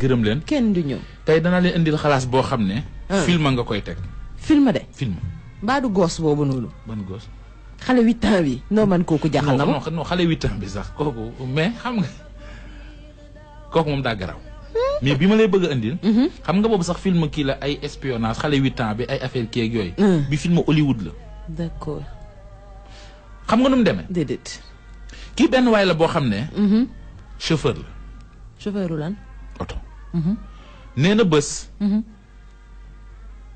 gërëm leen kenn du ñëw. tey danaa leen indil xalaas boo xam ne. film nga koy teg. film de. film. mbaa du goos boobu noonu. ban goos. xale 8 ans bi. non man kooku jaaxal na ma. non xale 8 ans bi sax kooku mais xam nga kooku moom daa garaaw. mais bi ma lay bëgg a indil. xam nga boobu sax film kii la ay espionnage xale 8 ans bi ay affaire kii ak yooyu. bi film Hollywood la. d'accord. xam nga nu mu demee. déedéet. kii benn waay la boo xam ne. chauffeur la. chauffeur lan. oto. nee na bés.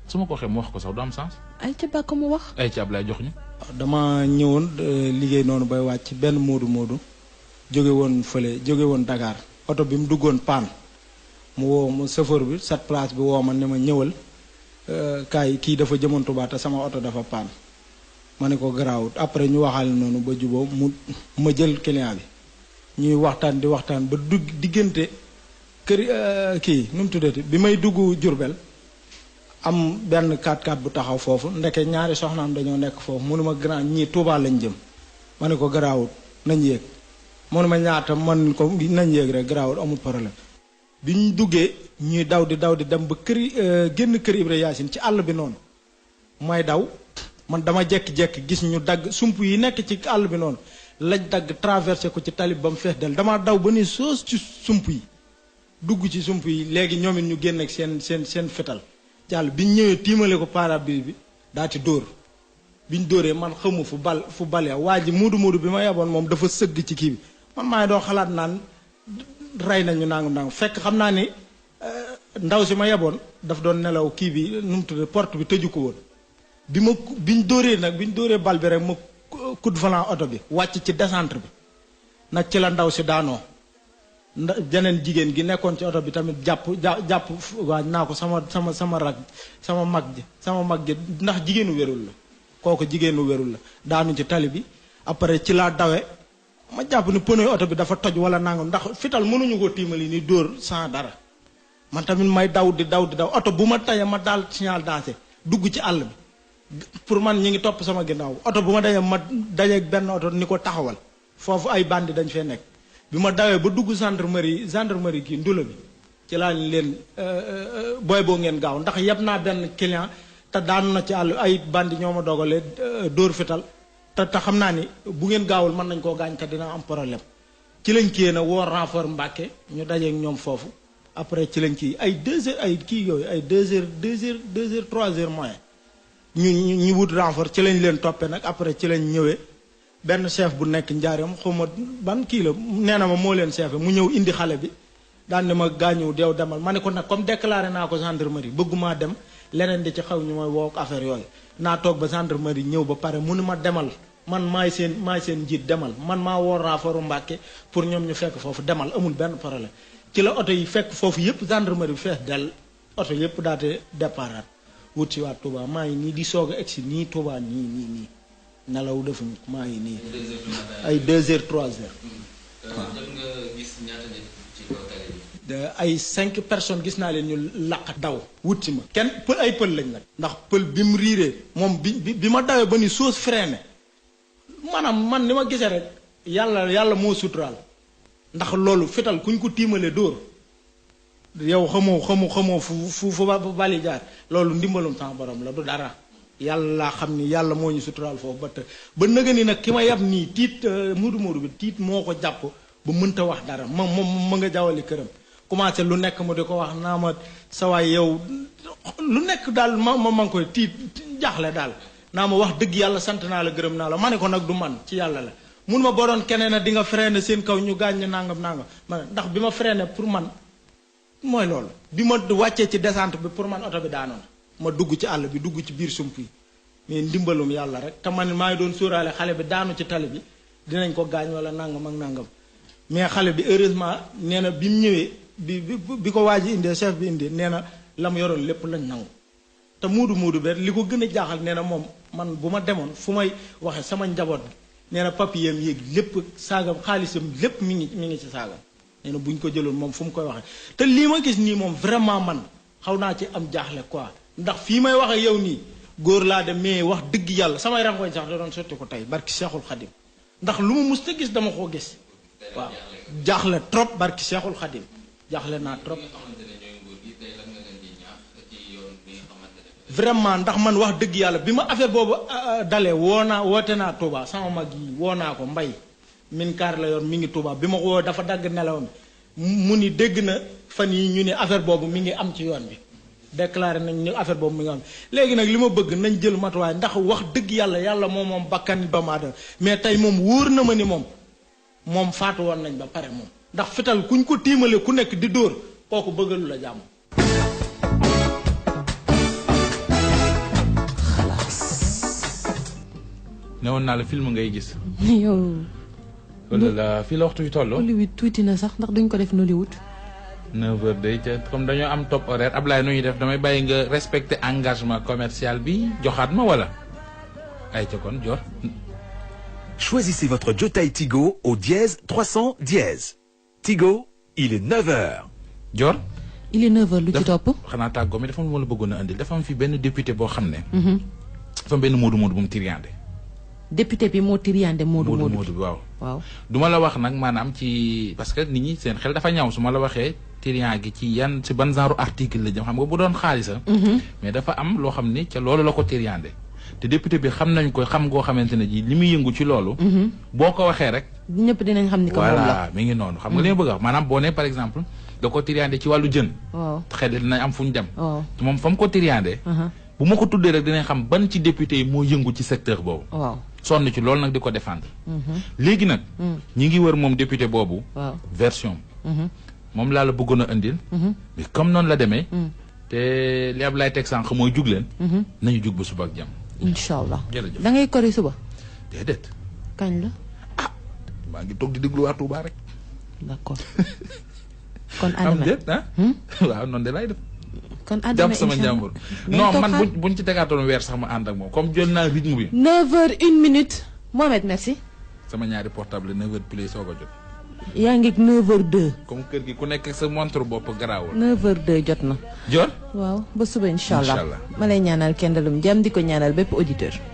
su ma ko waxee mu wax ko sax du am sens. ay ca bàkk mu wax. ay ca Ablaye jox ñu. dama ñëwoon liggéey noonu bay wàcc benn moodu jóge woon fële jóge woon Dakar oto bi mu duggoon paan mu woo mu chauffeur bi cette place bi woo ma ne ma ñëwal kaay kii dafa jëmoon Touba te sama oto dafa paan ma ne ko garaawut après ñu waxaale noonu ba juboo ma jël client bi ñuy waxtaan di waxtaan ba dugg diggante kër kii nu mu tuddati bi may dugg Jurbel am benn 4x4 bu taxaw foofu ndeke ñaari soxnaam dañoo nekk foofu mënuma grand ñii Touba lañ jëm ma ne ko garaawut nañ yéeg mënuma ñaata man ko nañ yéeg rek garaawut amul problème bi ñu duggee ñuy daw di dem ba génn kër Ibra Yaasin ci àll bi noonu may daw man dama jekki-jekki gis ñu dagg sump yi nekk ci àll bi noonu lañ dagg traversé ko ci talib ba mu fees del damaa daw ba ni soos ci sump yi dugg ci sump yi léegi ñoom it ñu génn ak seen fetal jàll bi ñu ñëwee tiimale ko pare-brise bi daati dóor bi ñu dóoree man xamu fu bale waa ji muudu bi ma yeboon moom dafa sëgg ci kii bi man maa ngi doon xalaat naan rey nañu nangu fekk xam naa ni ndaw si ma yeboon daf doon nelaw kii bi nu mu tudd porte bi tëju ko woon bi ñu dóoree bal bi rek ma coup de volant oto bi wàcc ci descente bi nag ci la ndaw si daanoo jeneen jigéen gi nekkoon ci oto bi tamit jàpp waaj naa ko sama mag ji ndax jigéenu wérul la kooku jigéenu wérul la daanu ci tali bi après ci laa dawe ma jàpp ni pneu oto bi dafa toj wala nangam ndax fital mënuñu ko tiimali ni dóor sans dara man tamit may daw di daw oto bu ma tayee ma daal signal dansé dugg ci àll bi pour man ñi ngi topp sama ginnaaw oto bu ma dajee ma dajeeg benn oto ni ko taxawal foofu ay bandi dañ fee nekk bi ma dawee ba dugg gendarmerie kii ndula bi ci laa leen booy boo ngeen gaaw ndax yeb naa benn client te daanu na ci àll ay bandi ñoo ma dogalee dóor fital te xam naa ni bu ngeen gaawul mën nañ koo gaañ te dina am problème ci lañ kii na woo renfort Mbàkke ñu dajeeg ñoom foofu après ci lañ kii ay 2 heures ay kii yooyu ay 2 heures 3 heures moyen ñu wut renfort ci lañ leen toppee nag après ci lañ ñëwee benn chef bu nekk njaareem xawma ban kii la nee na ma moo leen chef mu ñëw indi xale bi daan ne ma gaañu deew demal ma ne ko nag comme déclaré naa ko gendarmerie bëggumaa dem leneen di ci xaw ñu mooy woo affaire yooyu naa toog ba gendarmerie ñëw ba pare mu ne ma demal man maay seen njiit demal man maa woo renfort Mbàkke pour ñoom ñu fekk foofu demal amul benn problème ci la oto yi fekk foofu yëpp gendarmerie bi fees del oto yëpp daate départ wut si waat Touba maa ngi nii di soog a egsi nii Touba nii nelaw defuñu maa ngi nii ay 2 heures 3 heures waaw nga gis ñaata nit ci kaw tali bi ay 5 personnes gis naa leen ñu laq daw wut si ma kenn ay pël lañ nag ndax pël bi mu riiree moom bi ma dawee ba ni soos freiné maanaam man ni ma gisee rek yàlla moo suturaal ndax loolu fital kuñ ko tiimale dóor yow xamoo fu bali jaar loolu ndimbalum sama borom la du dara yàlla laa xam ni yàlla moo ñu suturaal foofu ba nëga ni nag ki ma yab nii tiit muudu bi tiit moo ko jàpp ba mënta wax dara ma nga jawali këram commencé lu nekk ma di ko wax naa ma sawaay yow lu nekk daal ma ngi koy tiit jaaxle daal naa ma wax dëgg yàlla sant naa la gërëm naa la ma ne ko nag du man ci yàlla la mun ma boo doon keneen a di nga freiné seen kaw ñu gaañ nangam ma ndax bi ma freiné pour man mooy loolu bi ma wàccee ci descente bi pour man oto bi daanoon ma dugg ci àll bi dugg ci biir sump yi mais ndimbalum yàlla rek te man maa ngi doon sóoraale xale bi daanu ci tali bi dinañ ko gaañ wala nangam ak nangam mais xale bi heureusement nee na bi mu ñëwee bi ko waa ji indee chef bi indee nee na la mu yoroon lépp lañ nangu te muudu be li ko gën a jaaxal nee na moom man bu ma demoon fu may waxe sama njaboot bi nee na papiyam yéeg lépp saagam xaalisam lépp mi ngi ci saagam nee na bu ñu ko jëloon moom fu mu koy waxee te lii ma gis nii moom vraiment man xaw naa ci am jaaxle quoi ndax fii may wax ak yow nii góor laa dem mais wax dëgg yàlla samay rangoñ sax da doon sotti ko tey barki Seexul Xadim ndax lu ma mus ta gis dama koo gis waaw jaaxle trop barki Seexul Xadim jaaxle naa trop. nga xamante ne ñooy nguur gi tey lan nga leen di ñaax ci yoon bi nga xamante ne. vraiment ndax man wax dëgg yàlla bi ma affaire boobu dalee woote naa Touba sama mag yi woo naa ko mbay min kaar la yor mi ngi Touba bi ma ko woo dafa dagg nelawam mu ni dégg na fan yi ñu ne affaire boobu mi ngi am ci yoon bi déclaré nañ ni affaire boobu mi ngi am léegi nag li ma bëgg nañ jël matuwaay ndax wax dëgg yàlla moom bakkan doomu aadama mais tey moom wóor na ma ni moom faatu woon nañ ba pare moom ndax fital kuñ ko tiimale ku nekk di dóor kooku bëggalu la jàmm. newoon naa la film ngay gis. yow. wala la fii la waxtu wi toll. Hollywood tuuti na sax ndax duñ ko def Nollywood. 9h day ca comme dañoo am top horaire Ablaye nu ñuy def damay bàyyi nga respecter engagement commercial bi joxaat ma wala. ay ca kon Dior. Choisissez votre Jotaay Tigo au dièse 300 dièse. Tigo, il est 9h. Dior. il est 9h lu ci topp. xanaa tàggoo mi dafa am lu ma la bëggoon a andil dafa am fi benn député boo xam ne. dafa am benn moodu bu mu tiriyande. député bi moo tiriyande moodu bi waaw. waaw du ma la wax nag maanaam ci parce que nit ñi seen xel dafa ñaaw su ma la waxee tiriyan gi ci yan ci ban genre article la jëm xam nga bu doon xaalisa mais dafa am loo xam ni ca loolu la ko tiriyande te député bi xam nañ ko xam ngoo xamante ne ji li muy yëngu ci loolu. boo ko waxee rek. ñëpp dinañ xam ni ko moom la voilà mi ngi noonu. xam nga li ma bëgg a wax maanaam boo nee par exemple da ko tiriyande ci wàllu jën. waaw xel dinañ am fu ñu dem. waaw moom fa mu ko tiriyande. bu ma ko tuddee rek dinañ xam ban ci député yi moo yëngu ci secteur boobu. waaw sonn ci loolu nag di ko défendre. léegi nag. ñi ngi wër moom député boobu. waaw version moom laa la bëggoon a indil. mais comme noonu la demee. te li Ablaye teg sànq mooy jug leen. nañu jug ba suba ak jàmm. incha allah jërëjëf da ngay kori suba. déedéet. kañ la. maa ngi toog di déglu waa Touba rek. d'accord kon am àdduna déet ah. waaw noonu de laay def. kon àdduna jàpp sama incha allah njàmbur. non man buñ ci tegaatoon weer sax ma ànd ak moom comme jël naa rythme bi. 9h01 Mohamed merci. sama ñaari portable 9h play soog a jot. yaa ngi 9h02. comme kër gi ku nekk sa montre bopp garaawul. 9h02 jot na. Dior. waaw ba suba incha allah Incha allah. ma lay ñaanal kenn dalum jàmm di ko ñaanal bépp auditeur.